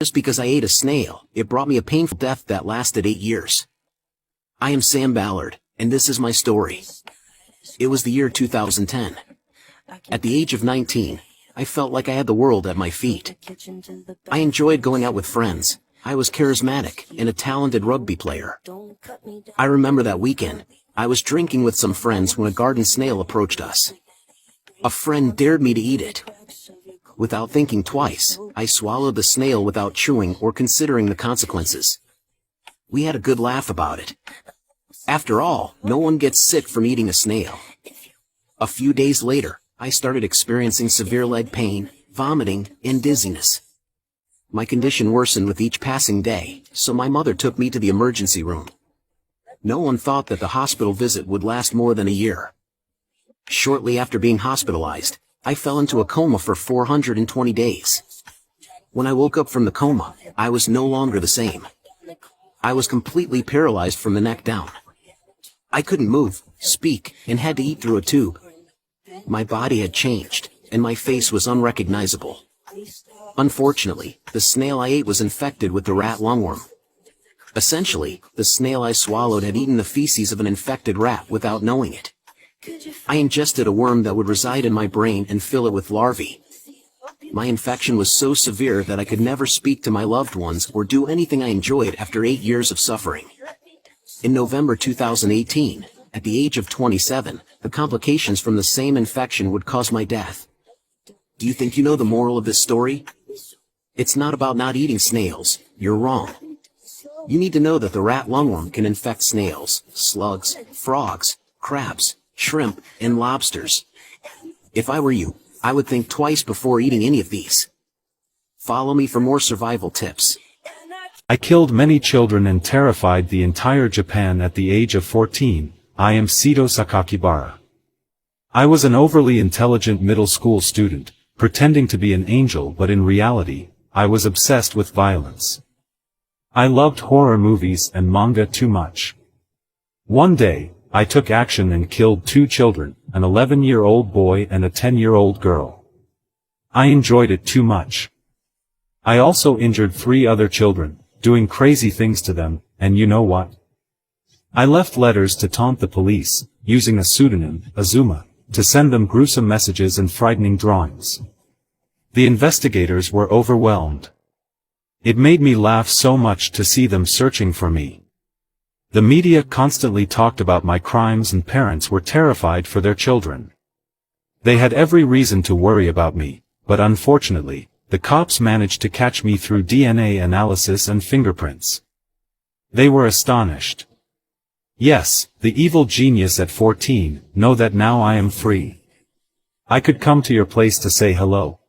Just because I ate a snail, it brought me a painful death that lasted 8 years. I am Sam Ballard, and this is my story. It was the year 2010. At the age of 19, I felt like I had the world at my feet. I enjoyed going out with friends. I was charismatic and a talented rugby player. I remember that weekend, I was drinking with some friends when a garden snail approached us. A friend dared me to eat it. Without thinking twice, I swallowed the snail without chewing or considering the consequences. We had a good laugh about it. After all, no one gets sick from eating a snail. A few days later, I started experiencing severe leg pain, vomiting, and dizziness. My condition worsened with each passing day, so my mother took me to the emergency room. No one thought that the hospital visit would last more than a year. Shortly after being hospitalized, I fell into a coma for 420 days. When I woke up from the coma, I was no longer the same. I was completely paralyzed from the neck down. I couldn't move, speak, and had to eat through a tube. My body had changed, and my face was unrecognizable. Unfortunately, the snail I ate was infected with the rat lungworm. Essentially, the snail I swallowed had eaten the feces of an infected rat without knowing it. I ingested a worm that would reside in my brain and fill it with larvae. My infection was so severe that I could never speak to my loved ones or do anything I enjoyed after 8 years of suffering. In November 2018, at the age of 27, the complications from the same infection would cause my death. Do you think you know the moral of this story? It's not about not eating snails. You're wrong. You need to know that the rat lungworm can infect snails, slugs, frogs, crabs, shrimp, and lobsters. If I were you, I would think twice before eating any of these. Follow me for more survival tips. I killed many children and terrified the entire Japan at the age of 14. I am Sito Sakakibara. I was an overly intelligent middle school student, pretending to be an angel, but in reality, I was obsessed with violence. I loved horror movies and manga too much. One day, I took action and killed 2 children, an 11-year-old boy and a 10-year-old girl. I enjoyed it too much. I also injured 3 other children, doing crazy things to them, and you know what? I left letters to taunt the police, using a pseudonym, Azuma, to send them gruesome messages and frightening drawings. The investigators were overwhelmed. It made me laugh so much to see them searching for me. The media constantly talked about my crimes and parents were terrified for their children. They had every reason to worry about me, but unfortunately, the cops managed to catch me through DNA analysis and fingerprints. They were astonished. Yes, the evil genius at 14, know that now I am free. I could come to your place to say hello.